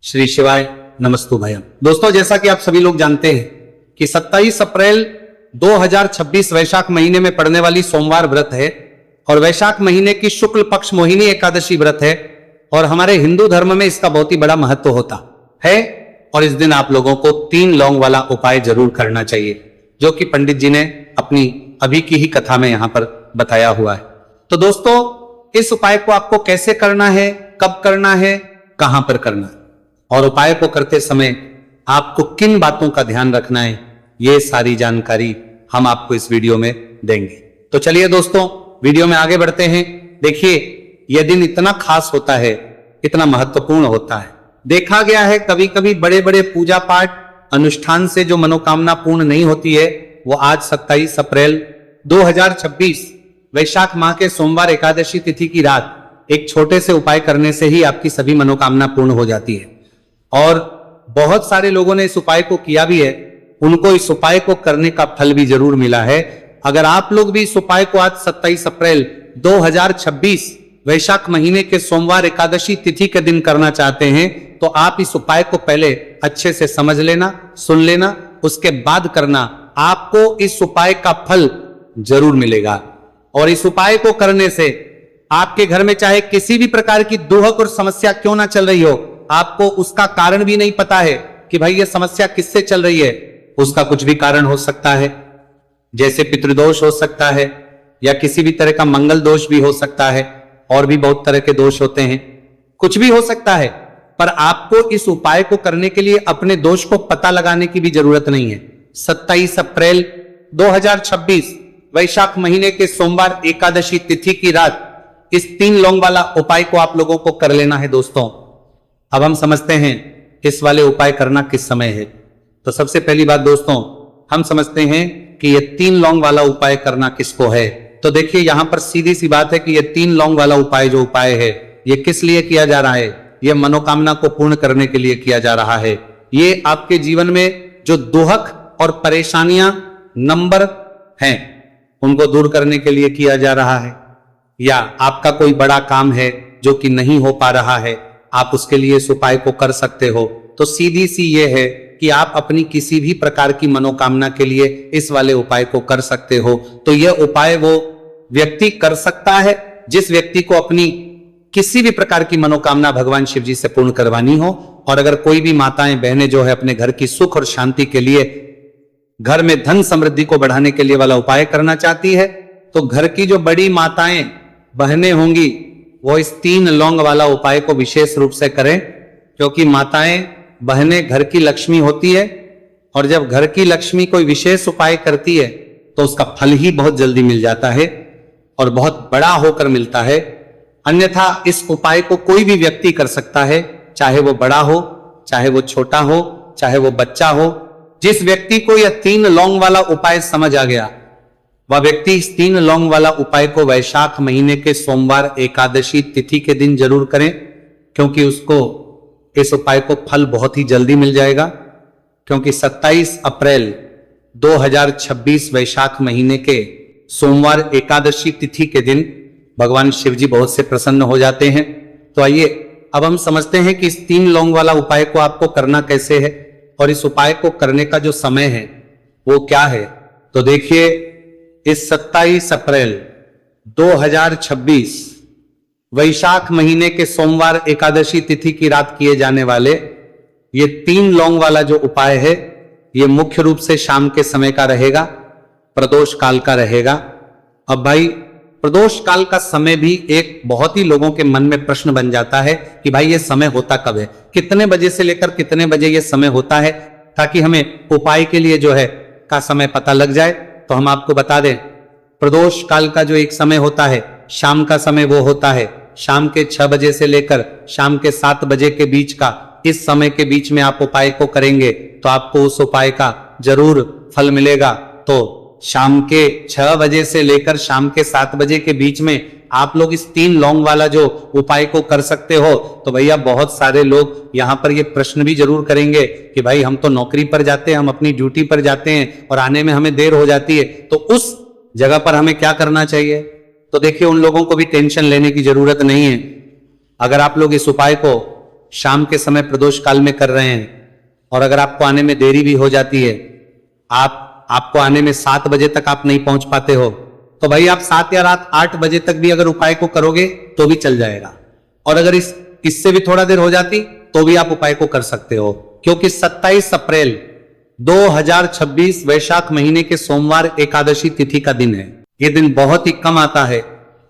श्री शिवाय नमस्तु भयम। दोस्तों, जैसा कि आप सभी लोग जानते हैं कि 27 अप्रैल 2026 वैशाख महीने में पड़ने वाली सोमवार व्रत है और वैशाख महीने की शुक्ल पक्ष मोहिनी एकादशी व्रत है और हमारे हिंदू धर्म में इसका बहुत ही बड़ा महत्व होता है। और इस दिन आप लोगों को 3 लौंग वाला उपाय जरूर करना चाहिए, जो कि पंडित जी ने अपनी अभी की ही कथा में यहां पर बताया हुआ है। तो दोस्तों, इस उपाय को आपको कैसे करना है, कब करना है, कहां पर करना है और उपाय को करते समय आपको किन बातों का ध्यान रखना है, ये सारी जानकारी हम आपको इस वीडियो में देंगे। तो चलिए दोस्तों, वीडियो में आगे बढ़ते हैं। देखिए, यह दिन इतना खास होता है, इतना महत्वपूर्ण होता है। देखा गया है कभी कभी बड़े बड़े पूजा पाठ अनुष्ठान से जो मनोकामना पूर्ण नहीं होती है, वो आज 27 अप्रैल 2026 वैशाख माह के सोमवार एकादशी तिथि की रात एक छोटे से उपाय करने से ही आपकी सभी मनोकामना पूर्ण हो जाती है। और बहुत सारे लोगों ने इस उपाय को किया भी है, उनको इस उपाय को करने का फल भी जरूर मिला है। अगर आप लोग भी इस उपाय को आज 27 अप्रैल 2026 वैशाख महीने के सोमवार एकादशी तिथि के दिन करना चाहते हैं, तो आप इस उपाय को पहले अच्छे से समझ लेना, सुन लेना, उसके बाद करना। आपको इस उपाय का फल जरूर मिलेगा। और इस उपाय को करने से आपके घर में चाहे किसी भी प्रकार की दुहक और समस्या क्यों ना चल रही हो, आपको उसका कारण भी नहीं पता है कि भाई ये समस्या किससे चल रही है, उसका कुछ भी कारण हो सकता है। जैसे पितृदोष हो सकता है या किसी भी तरह का मंगल दोष भी हो सकता है, और भी बहुत तरह के दोष होते हैं, कुछ भी हो सकता है। पर आपको इस उपाय को करने के लिए अपने दोष को पता लगाने की भी जरूरत नहीं है। 27 अप्रैल 2026 वैशाख महीने के सोमवार एकादशी तिथि की रात इस 3 लौंग वाला उपाय को आप लोगों को कर लेना है। दोस्तों, अब हम समझते हैं इस वाले उपाय करना किस समय है। तो सबसे पहली बात दोस्तों, हम समझते हैं कि ये 3 लौंग वाला उपाय करना किसको है। तो देखिए, यहां पर सीधी सी बात है कि ये 3 लौंग वाला उपाय जो उपाय है, ये किस लिए किया जा रहा है? ये मनोकामना को पूर्ण करने के लिए किया जा रहा है। ये आपके जीवन में जो दुहक और परेशानियां नंबर हैं, उनको दूर करने के लिए किया जा रहा है। या आपका कोई बड़ा काम है जो कि नहीं हो पा रहा है, आप उसके लिए इस उपाय को कर सकते हो। तो सीधी सी ये है कि आप अपनी किसी भी प्रकार की मनोकामना के लिए इस वाले उपाय को कर सकते हो। तो यह उपाय वो व्यक्ति कर सकता है जिस व्यक्ति को अपनी किसी भी प्रकार की मनोकामना भगवान शिव जी से पूर्ण करवानी हो। और अगर कोई भी माताएं बहनें जो है अपने घर की सुख और शांति के लिए, घर में धन समृद्धि को बढ़ाने के लिए वाला उपाय करना चाहती है, तो घर की जो बड़ी माताएं बहनें होंगी वो इस 3 लौंग वाला उपाय को विशेष रूप से करें, क्योंकि माताएं बहनें घर की लक्ष्मी होती है। और जब घर की लक्ष्मी कोई विशेष उपाय करती है तो उसका फल ही बहुत जल्दी मिल जाता है और बहुत बड़ा होकर मिलता है। अन्यथा इस उपाय को कोई भी व्यक्ति कर सकता है, चाहे वो बड़ा हो, चाहे वो छोटा हो, चाहे वो बच्चा हो। जिस व्यक्ति को यह 3 लौंग वाला उपाय समझ आ गया, वह व्यक्ति इस 3 लौंग वाला उपाय को वैशाख महीने के सोमवार एकादशी तिथि के दिन जरूर करें, क्योंकि उसको इस उपाय को फल बहुत ही जल्दी मिल जाएगा। क्योंकि 27 अप्रैल 2026 वैशाख महीने के सोमवार एकादशी तिथि के दिन भगवान शिव जी बहुत से प्रसन्न हो जाते हैं। तो आइए अब हम समझते हैं कि इस 3 लौंग वाला उपाय को आपको करना कैसे है और इस उपाय को करने का जो समय है वो क्या है। तो देखिए, इस 27 अप्रैल 2026 वैशाख महीने के सोमवार एकादशी तिथि की रात किए जाने वाले ये 3 लौंग वाला जो उपाय है, ये मुख्य रूप से शाम के समय का रहेगा, प्रदोष काल का रहेगा। अब भाई, प्रदोष काल का समय भी एक बहुत ही लोगों के मन में प्रश्न बन जाता है कि भाई ये समय होता कब है, कितने बजे से लेकर कितने बजे ये समय होता है, ताकि हमें उपाय के लिए जो है का समय पता लग जाए। तो हम आपको बता दें, प्रदोष काल का जो एक समय होता है, शाम का समय, वो होता है शाम के 6 बजे से लेकर शाम के 7 बजे के बीच का। इस समय के बीच में आप उपाय को करेंगे तो आपको उस उपाय का जरूर फल मिलेगा। तो शाम के 6 बजे से लेकर शाम के 7 बजे के बीच में आप लोग इस 3 लौंग वाला जो उपाय को कर सकते हो। तो भैया, बहुत सारे लोग यहाँ पर ये प्रश्न भी जरूर करेंगे कि भाई हम तो नौकरी पर जाते हैं, हम अपनी ड्यूटी पर जाते हैं और आने में हमें देर हो जाती है, तो उस जगह पर हमें क्या करना चाहिए। तो देखिए, उन लोगों को भी टेंशन लेने की जरूरत नहीं है। अगर आप लोग इस उपाय को शाम के समय प्रदोष काल में कर रहे हैं और अगर आपको आने में देरी भी हो जाती है, आपको आने में 7 बजे तक आप नहीं पहुंच पाते हो, तो भाई आप 7 या रात 8 बजे तक भी अगर उपाय को करोगे तो भी चल जाएगा। और अगर इससे भी थोड़ा देर हो जाती तो भी आप उपाय को कर सकते हो, क्योंकि 27 अप्रैल 2026 वैशाख महीने के सोमवार एकादशी तिथि का दिन है। ये दिन बहुत ही कम आता है,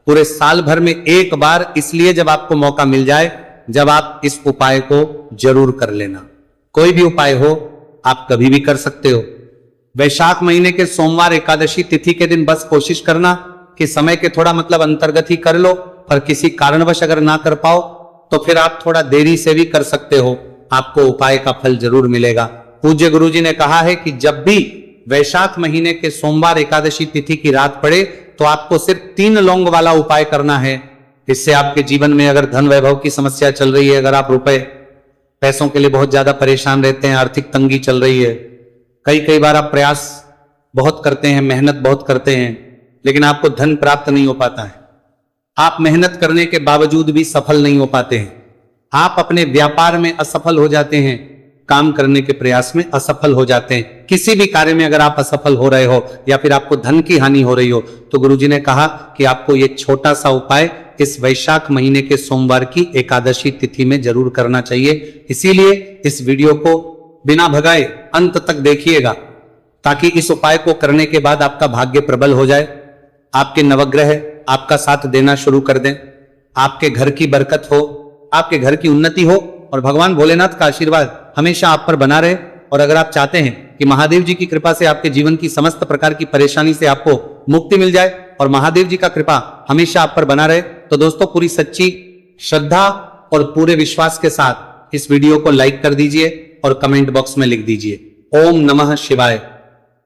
पूरे साल भर में एक बार, इसलिए जब आपको मौका मिल जाए, जब आप इस उपाय को जरूर कर लेना। कोई भी उपाय हो आप कभी भी कर सकते हो। वैशाख महीने के सोमवार एकादशी तिथि के दिन बस कोशिश करना कि समय के थोड़ा अंतर्गत ही कर लो, पर किसी कारणवश अगर ना कर पाओ तो फिर आप थोड़ा देरी से भी कर सकते हो, आपको उपाय का फल जरूर मिलेगा। पूज्य गुरुजी ने कहा है कि जब भी वैशाख महीने के सोमवार एकादशी तिथि की रात पड़े तो आपको सिर्फ 3 लौंग वाला उपाय करना है। इससे आपके जीवन में अगर धन वैभव की समस्या चल रही है, अगर आप पैसों के लिए बहुत ज्यादा परेशान रहते हैं, आर्थिक तंगी चल रही है, कई बार आप प्रयास बहुत करते हैं, मेहनत बहुत करते हैं, लेकिन आपको धन प्राप्त नहीं हो पाता है, आप मेहनत करने के बावजूद भी सफल नहीं हो पाते हैं, आप अपने व्यापार में असफल हो जाते हैं, काम करने के प्रयास में असफल हो जाते हैं, किसी भी कार्य में अगर आप असफल हो रहे हो या फिर आपको धन की हानि हो रही हो, तो गुरुजी ने कहा कि आपको ये छोटा सा उपाय इस वैशाख महीने के सोमवार की एकादशी तिथि में जरूर करना चाहिए। इसीलिए इस वीडियो को बिना भगाए अंत तक देखिएगा, ताकि इस उपाय को करने के बाद आपका भाग्य प्रबल हो जाए, आपके नवग्रह आपका साथ देना शुरू कर दें, आपके घर की बरकत हो, आपके घर की उन्नति हो और भगवान भोलेनाथ का आशीर्वाद हमेशा आप पर बना रहे। और अगर आप चाहते हैं कि महादेव जी की कृपा से आपके जीवन की समस्त प्रकार की परेशानी से आपको मुक्ति मिल जाए और महादेव जी का कृपा हमेशा आप पर बना रहे, तो दोस्तों पूरी सच्ची श्रद्धा और पूरे विश्वास के साथ इस वीडियो को लाइक कर दीजिए और कमेंट बॉक्स में लिख दीजिए ओम नमः शिवाय,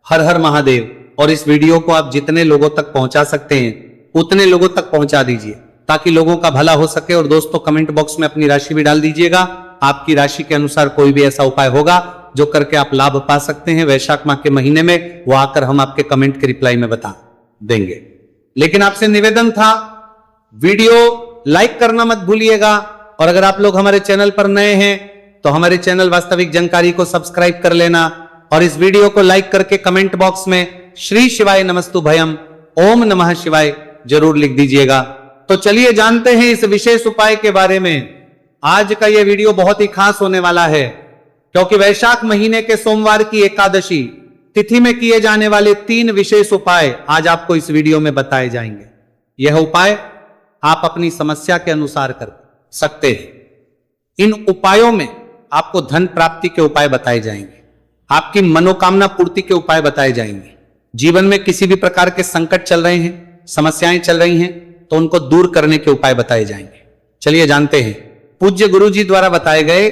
हर हर महादेव। और इस वीडियो को आप जितने लोगों तक पहुंचा सकते हैं उतने लोगों तक पहुंचा दीजिए, ताकि लोगों का भला हो सके। और दोस्तों कमेंट बॉक्स में अपनी राशि भी डाल दीजिएगा, आपकी राशि के अनुसार कोई भी ऐसा उपाय होगा जो करके आप लाभ पा सकते हैं वैशाख माह के महीने में, वो आकर हम आपके कमेंट के रिप्लाई में बता देंगे। लेकिन आपसे निवेदन था, वीडियो लाइक करना मत भूलिएगा, और अगर आप लोग हमारे चैनल पर नए हैं तो हमारे चैनल वास्तविक जानकारी को सब्सक्राइब कर लेना और इस वीडियो को लाइक करके कमेंट बॉक्स में श्री शिवाय नमस्तु भयम ओम नमः शिवाय जरूर लिख दीजिएगा। तो चलिए जानते हैं इस विशेष उपाय के बारे में। आज का यह वीडियो बहुत ही खास होने वाला है, क्योंकि वैशाख महीने के सोमवार की एकादशी तिथि में किए जाने वाले 3 विशेष उपाय आज आपको इस वीडियो में बताए जाएंगे। यह उपाय आप अपनी समस्या के अनुसार कर सकते हैं। इन उपायों में आपको धन प्राप्ति के उपाय बताए जाएंगे, आपकी मनोकामना पूर्ति के उपाय बताए जाएंगे, जीवन में किसी भी प्रकार के संकट चल रहे हैं, समस्याएं चल रही हैं, तो उनको दूर करने के उपाय बताए जाएंगे। चलिए जानते हैं पूज्य गुरुजी द्वारा बताए गए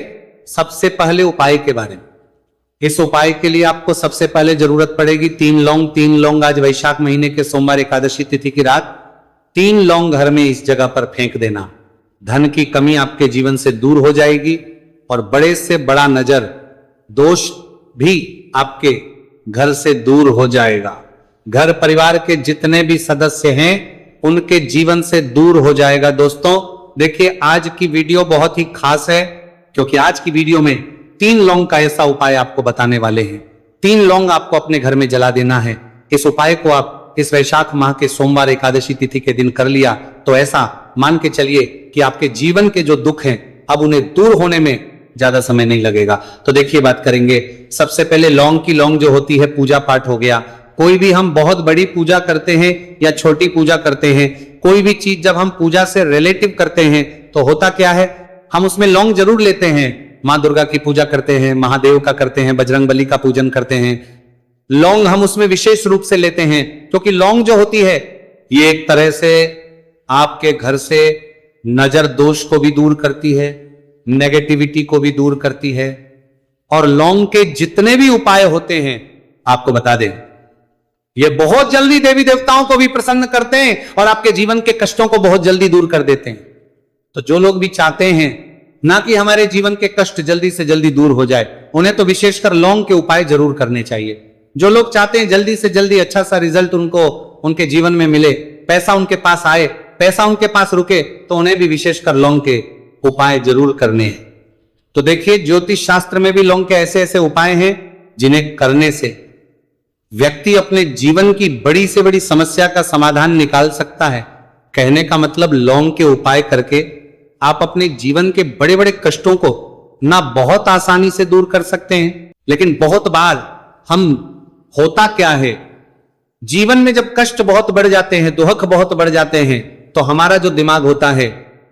सबसे पहले उपाय के बारे में। इस उपाय के लिए आपको सबसे पहले जरूरत पड़ेगी 3 लौंग। 3 लौंग आज वैशाख महीने के सोमवार एकादशी तिथि की रात 3 लौंग घर में इस जगह पर फेंक देना। धन की कमी आपके जीवन से दूर हो जाएगी और बड़े से बड़ा नजर दोष भी आपके घर से दूर हो जाएगा। घर परिवार के जितने भी सदस्य हैं उनके जीवन से दूर हो जाएगा। दोस्तों देखिए आज की वीडियो बहुत ही खास है, क्योंकि आज की वीडियो में 3 लौंग का ऐसा उपाय आपको बताने वाले हैं। 3 लौंग आपको अपने घर में जला देना है। इस उपाय को आप इस वैशाख माह के सोमवार एकादशी तिथि के दिन कर लिया तो ऐसा मान के चलिए कि आपके जीवन के जो दुख हैं अब उन्हें दूर होने में ज्यादा समय नहीं लगेगा। तो देखिए बात करेंगे। सबसे पहले लौंग की लौंग जो होती है पूजा पाठ हो गया। कोई भी हम बहुत बड़ी पूजा करते हैं या छोटी पूजा करते हैं, कोई भी चीज जब हम पूजा से रिलेटिव करते हैं तो होता क्या है, हम उसमें लौंग जरूर लेते हैं। माँ दुर्गा की पूजा करते हैं, महादेव का करते हैं, बजरंगबली का पूजन करते हैं, लौंग हम उसमें विशेष रूप से लेते हैं, क्योंकि लौंग जो होती है ये एक तरह से आपके घर से नजर दोष को भी दूर करती है, नेगेटिविटी को भी दूर करती है। और लौंग के जितने भी उपाय होते हैं आपको बता दें, ये बहुत जल्दी देवी देवताओं को भी प्रसन्न करते हैं और आपके जीवन के कष्टों को बहुत जल्दी दूर कर देते हैं। तो जो लोग भी चाहते हैं ना कि हमारे जीवन के कष्ट जल्दी से जल्दी दूर हो जाए, उन्हें तो विशेषकर लौंग के उपाय जरूर करने चाहिए। जो लोग चाहते हैं जल्दी से जल्दी अच्छा सा रिजल्ट उनको उनके जीवन में मिले, पैसा उनके पास आए, पैसा उनके पास रुके, तो उन्हें भी विशेषकर लौंग के उपाय जरूर करने हैं। तो देखिए, ज्योतिष शास्त्र में भी लौंग के ऐसे ऐसे उपाय हैं जिन्हें करने से व्यक्ति अपने जीवन की बड़ी से बड़ी समस्या का समाधान निकाल सकता है। कहने का मतलब, लौंग के उपाय करके आप अपने जीवन के बड़े बड़े कष्टों को ना बहुत आसानी से दूर कर सकते हैं। लेकिन बहुत बार होता क्या है, जीवन में जब कष्ट बहुत बढ़ जाते हैं, दुख बहुत बढ़ जाते हैं, तो हमारा जो दिमाग होता है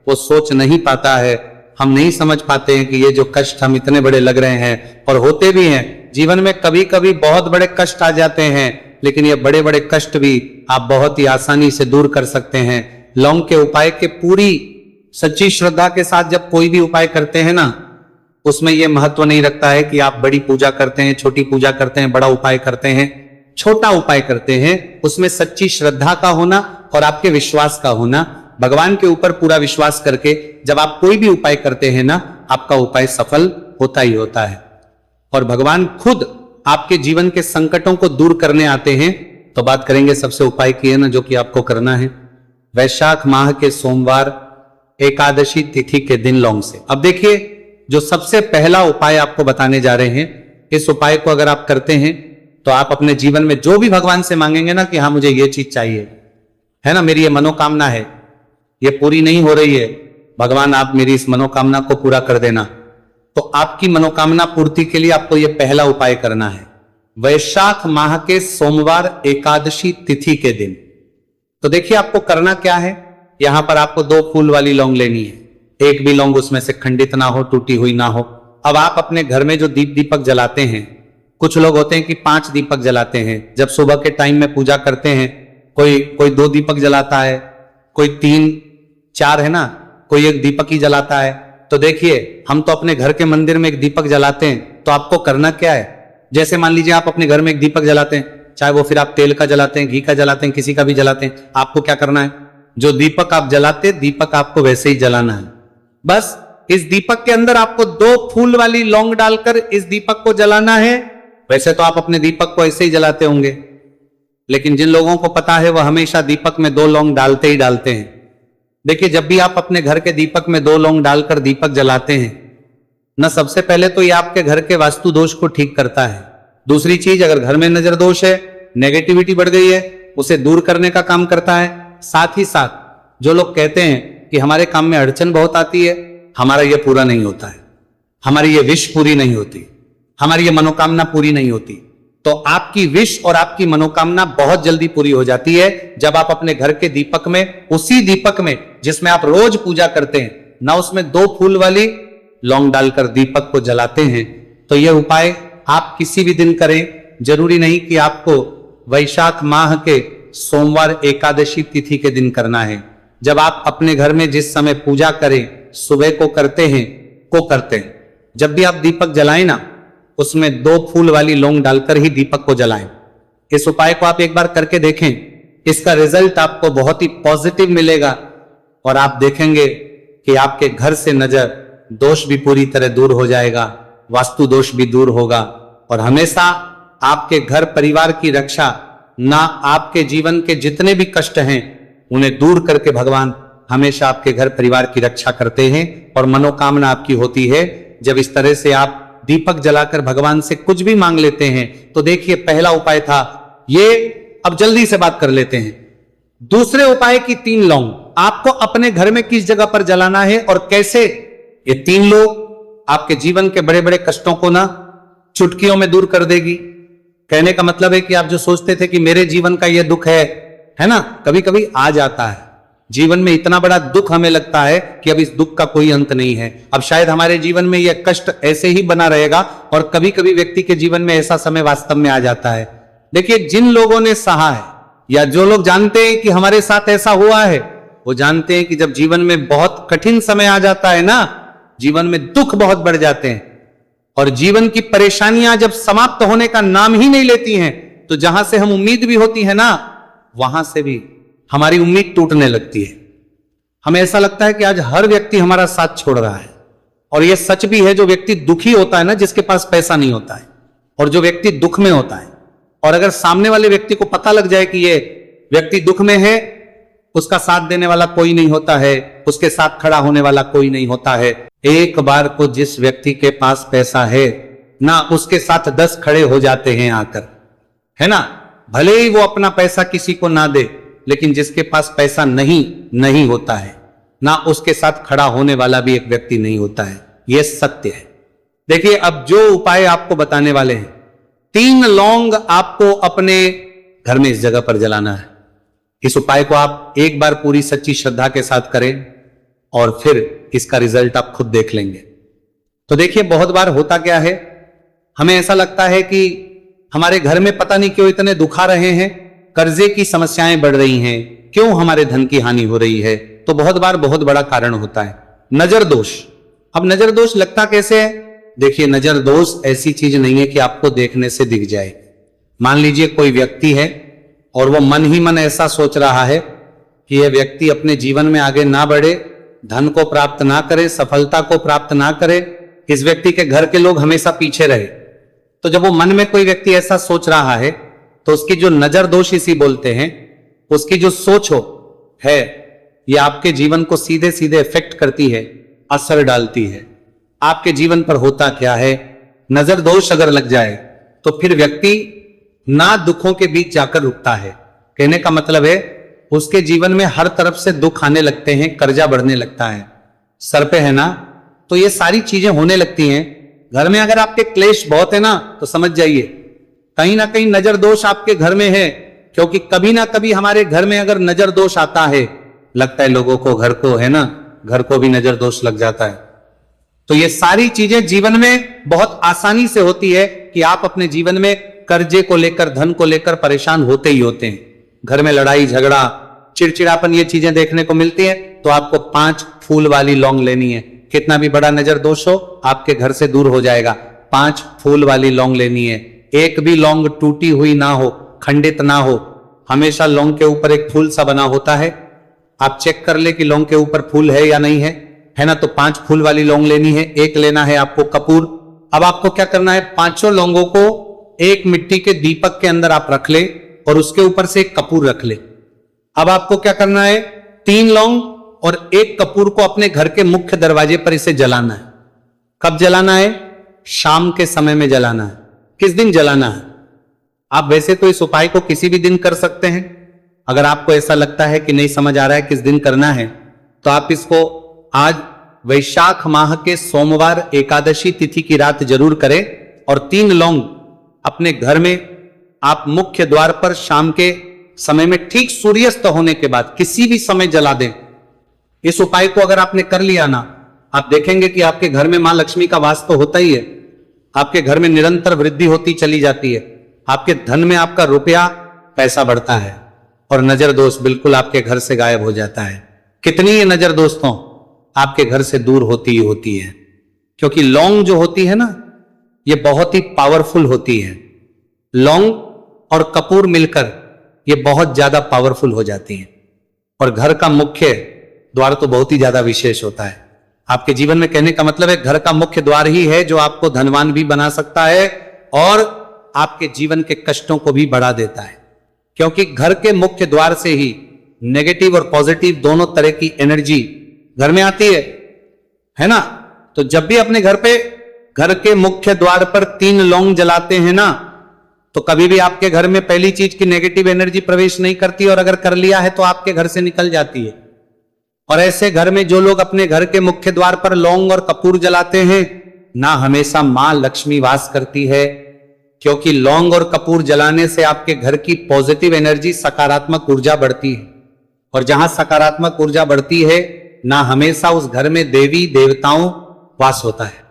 वो सोच नहीं पाता है, हम नहीं समझ पाते हैं कि ये जो कष्ट हम इतने बड़े लग रहे हैं, और होते भी हैं जीवन में कभी कभी बहुत बड़े कष्ट आ जाते हैं, लेकिन ये बड़े बड़े कष्ट भी आप बहुत ही आसानी से दूर कर सकते हैं। लौंग के उपाय के पूरी सच्ची श्रद्धा के साथ जब कोई भी उपाय करते हैं ना, उसमें यह महत्व नहीं रखता है कि आप बड़ी पूजा करते हैं, छोटी पूजा करते हैं, बड़ा उपाय करते हैं, छोटा उपाय करते हैं, उसमें सच्ची श्रद्धा का होना और आपके विश्वास का होना, भगवान के ऊपर पूरा विश्वास करके जब आप कोई भी उपाय करते हैं ना, आपका उपाय सफल होता ही होता है और भगवान खुद आपके जीवन के संकटों को दूर करने आते हैं। तो बात करेंगे सबसे उपाय की है ना, जो कि आपको करना है वैशाख माह के सोमवार एकादशी तिथि के दिन लौंग से। अब देखिए, जो सबसे पहला उपाय आपको बताने जा रहे हैं, इस उपाय को अगर आप करते हैं तो आप अपने जीवन में जो भी भगवान से मांगेंगे ना कि हाँ मुझे ये चीज चाहिए, है ना, मेरी ये मनोकामना है, ये पूरी नहीं हो रही है, भगवान आप मेरी इस मनोकामना को पूरा कर देना, तो आपकी मनोकामना पूर्ति के लिए आपको ये पहला उपाय करना है वैशाख माह के सोमवार एकादशी तिथि के दिन। तो देखिए, आपको करना क्या है, यहां पर आपको 2 फूल वाली लौंग लेनी है, एक भी लौंग उसमें से खंडित ना हो, टूटी हुई ना हो। अब आप अपने घर में जो दीपक जलाते हैं, कुछ लोग होते हैं कि 5 दीपक जलाते हैं, जब सुबह के टाइम में पूजा करते हैं, कोई 2 दीपक जलाता है, कोई 3 4 है ना, कोई 1 दीपक ही जलाता है। तो देखिए, हम तो अपने घर के मंदिर में 1 दीपक जलाते हैं, तो आपको करना क्या है, जैसे मान लीजिए आप अपने घर में 1 दीपक जलाते हैं, चाहे वो फिर आप तेल का जलाते हैं, घी का जलाते हैं, किसी का भी जलाते हैं, आपको क्या करना है, जो दीपक आप जलाते, दीपक आपको वैसे ही जलाना है। बस इस दीपक के अंदर आपको 2 फूल वाली लौंग डालकर इस दीपक को जलाना है। वैसे तो आप अपने दीपक को ऐसे ही जलाते होंगे, लेकिन जिन लोगों को पता है वह हमेशा दीपक में 2 लौंग डालते ही डालते हैं। देखिए, जब भी आप अपने घर के दीपक में 2 लौंग डालकर दीपक जलाते हैं ना, सबसे पहले तो ये आपके घर के वास्तु दोष को ठीक करता है। दूसरी चीज, अगर घर में नजर दोष है, नेगेटिविटी बढ़ गई है, उसे दूर करने का काम करता है। साथ ही साथ जो लोग कहते हैं कि हमारे काम में अड़चन बहुत आती है, हमारा यह पूरा नहीं होता है, हमारी ये विश पूरी नहीं होती, हमारी ये मनोकामना पूरी नहीं होती, तो आपकी विश और आपकी मनोकामना बहुत जल्दी पूरी हो जाती है जब आप अपने घर के दीपक में, उसी दीपक में जिसमें आप रोज पूजा करते हैं ना, उसमें 2 फूल वाली लौंग डालकर दीपक को जलाते हैं। तो यह उपाय आप किसी भी दिन करें, जरूरी नहीं कि आपको वैशाख माह के सोमवार एकादशी तिथि के दिन करना है। जब आप अपने घर में जिस समय पूजा करें, सुबह को करते हैं, जब भी आप दीपक जलाएं ना, उसमें 2 फूल वाली लौंग डालकर ही दीपक को जलाएं। इस उपाय को आप एक बार करके देखें, इसका रिजल्ट आपको बहुत ही पॉजिटिव मिलेगा और आप देखेंगे कि आपके घर से नजर दोष भी पूरी तरह दूर हो जाएगा, वास्तु दोष भी दूर होगा और हमेशा आपके घर परिवार की रक्षा, ना आपके जीवन के जितने भी कष्ट हैं उन्हें दूर करके भगवान हमेशा आपके घर परिवार की रक्षा करते हैं और मनोकामना आपकी होती है। जब इस तरह से आप दीपक जलाकर भगवान से कुछ भी मांग लेते हैं, तो देखिए, पहला उपाय था ये। अब जल्दी से बात कर लेते हैं दूसरे उपाय की। 3 लौंग आपको अपने घर में किस जगह पर जलाना है और कैसे। ये 3 लोग आपके जीवन के बड़े बड़े कष्टों को ना चुटकियों में दूर कर देगी। कहने का मतलब है कि आप जो सोचते थे कि मेरे जीवन का ये दुख है ना, कभी कभी आ जाता है जीवन में, इतना बड़ा दुख हमें लगता है कि अब इस दुख का कोई अंत नहीं है, अब शायद हमारे जीवन में यह कष्ट ऐसे ही बना रहेगा। और कभी कभी व्यक्ति के जीवन में ऐसा समय वास्तव में आ जाता है। देखिए, जिन लोगों ने सहा है या जो लोग जानते हैं कि हमारे साथ ऐसा हुआ है, वो जानते हैं कि जब जीवन में बहुत कठिन समय आ जाता है ना, जीवन में दुख बहुत बढ़ जाते हैं और जीवन की परेशानियां जब समाप्त होने का नाम ही नहीं लेती हैं, तो जहां से हम उम्मीद भी होती है ना, वहां से भी हमारी उम्मीद टूटने लगती है। हमें ऐसा लगता है कि आज हर व्यक्ति हमारा साथ छोड़ रहा है। और यह सच भी है, जो व्यक्ति दुखी होता है ना, जिसके पास पैसा नहीं होता है, और जो व्यक्ति दुख में होता है, और अगर सामने वाले व्यक्ति को पता लग जाए कि यह व्यक्ति दुख में है, उसका साथ देने वाला कोई नहीं होता है, उसके साथ खड़ा होने वाला कोई नहीं होता है। एक बार को जिस व्यक्ति के पास पैसा है ना, उसके साथ 10 खड़े हो जाते हैं आकर, है ना। भले ही वो अपना पैसा किसी को ना दे, लेकिन जिसके पास पैसा नहीं होता है ना, उसके साथ खड़ा होने वाला भी एक व्यक्ति नहीं होता है। यह सत्य है। देखिए, अब जो उपाय आपको बताने वाले हैं, 3 लौंग आपको अपने घर में इस जगह पर जलाना है। इस उपाय को आप एक बार पूरी सच्ची श्रद्धा के साथ करें और फिर इसका रिजल्ट आप खुद देख लेंगे। तो देखिए, बहुत बार होता क्या है, हमें ऐसा लगता है कि हमारे घर में पता नहीं क्यों इतने दुख आ रहे हैं, कर्जे की समस्याएं बढ़ रही हैं, क्यों हमारे धन की हानि हो रही है। तो बहुत बार बहुत बड़ा कारण होता है नजर दोष। अब नजर दोष लगता कैसे है? देखिए, नजर दोष ऐसी चीज नहीं है कि आपको देखने से दिख जाए। मान लीजिए कोई व्यक्ति है और वो मन ही मन ऐसा सोच रहा है कि यह व्यक्ति अपने जीवन में आगे ना बढ़े, धन को प्राप्त ना करे, सफलता को प्राप्त ना करे, इस व्यक्ति के घर के लोग हमेशा पीछे रहे। तो जब वो मन में कोई व्यक्ति ऐसा सोच रहा है, तो उसकी जो नजर दोष इसी बोलते हैं, उसकी जो सोच है, ये आपके जीवन को सीधे सीधे इफेक्ट करती है, असर डालती है। आपके जीवन पर होता क्या है, नजर दोष अगर लग जाए तो फिर व्यक्ति ना दुखों के बीच जाकर रुकता है। कहने का मतलब है, उसके जीवन में हर तरफ से दुख आने लगते हैं, कर्जा बढ़ने लगता है, सर पे है ना, तो ये सारी चीजें होने लगती हैं। घर में अगर आपके क्लेश बहुत है ना, तो समझ जाइए कहीं ना कहीं नजर दोष आपके घर में है। क्योंकि कभी ना कभी हमारे घर में अगर नजर दोष आता है, लगता है लोगों को, घर को, है ना, घर को भी नजर दोष लग जाता है। तो ये सारी चीजें जीवन में बहुत आसानी से होती है कि आप अपने जीवन में कर्जे को लेकर, धन को लेकर परेशान होते ही होते हैं। घर में लड़ाई झगड़ा, चिड़चिड़ापन, ये चीजें देखने को मिलती है। तो आपको 5 फूल वाली लौंग लेनी है। कितना भी बड़ा नजर दोष हो, आपके घर से दूर हो जाएगा। 5 फूल वाली लौंग लेनी है। एक भी लौंग टूटी हुई ना हो, खंडित ना हो, हमेशा लौंग के ऊपर एक फूल सा बना होता है। आप चेक कर ले कि लौंग के ऊपर फूल है या नहीं है ना। तो 5 फूल वाली लौंग लेनी है। एक लेना है आपको कपूर। अब आपको क्या करना है, 5 लौंगों को एक मिट्टी के दीपक के अंदर आप रख ले और उसके ऊपर से एक कपूर रख ले। अब आपको क्या करना है, 3 लौंग और 1 कपूर को अपने घर के मुख्य दरवाजे पर इसे जलाना है। कब जलाना है? शाम के समय में जलाना है। किस दिन जलाना है? आप वैसे तो इस उपाय को किसी भी दिन कर सकते हैं। अगर आपको ऐसा लगता है कि नहीं समझ आ रहा है किस दिन करना है, तो आप इसको आज वैशाख माह के सोमवार एकादशी तिथि की रात जरूर करें और 3 लौंग अपने घर में आप मुख्य द्वार पर शाम के समय में ठीक सूर्यास्त होने के बाद किसी भी समय जला दें। इस उपाय को अगर आपने कर लिया ना, आप देखेंगे कि आपके घर में मां लक्ष्मी का वास तो होता ही है। आपके घर में निरंतर वृद्धि होती चली जाती है। आपके धन में आपका रुपया पैसा बढ़ता है और नजर दोष बिल्कुल आपके घर से गायब हो जाता है। कितनी ये नजर दोस्तों आपके घर से दूर होती ही होती है। क्योंकि लौंग जो होती है ना, ये बहुत ही पावरफुल होती है। लौंग और कपूर मिलकर ये बहुत ज्यादा पावरफुल हो जाती है। और घर का मुख्य द्वार तो बहुत ही ज्यादा विशेष होता है आपके जीवन में। कहने का मतलब है, घर का मुख्य द्वार ही है जो आपको धनवान भी बना सकता है और आपके जीवन के कष्टों को भी बढ़ा देता है। क्योंकि घर के मुख्य द्वार से ही नेगेटिव और पॉजिटिव दोनों तरह की एनर्जी घर में आती है ना। तो जब भी अपने घर पे, घर के मुख्य द्वार पर 3 लौंग जलाते हैं ना, तो कभी भी आपके घर में पहली चीज की नेगेटिव एनर्जी प्रवेश नहीं करती, और अगर कर लिया है तो आपके घर से निकल जाती है। और ऐसे घर में जो लोग अपने घर के मुख्य द्वार पर लौंग और कपूर जलाते हैं ना, हमेशा मां लक्ष्मी वास करती है। क्योंकि लौंग और कपूर जलाने से आपके घर की पॉजिटिव एनर्जी, सकारात्मक ऊर्जा बढ़ती है। और जहां सकारात्मक ऊर्जा बढ़ती है ना, हमेशा उस घर में देवी देवताओं वास होता है।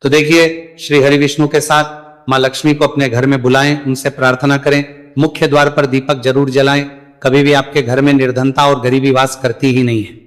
तो देखिए, श्री हरि विष्णु के साथ मां लक्ष्मी को अपने घर में बुलाएं, उनसे प्रार्थना करें, मुख्य द्वार पर दीपक जरूर जलाएं। कभी भी आपके घर में निर्धनता और गरीबी वास करती ही नहीं है।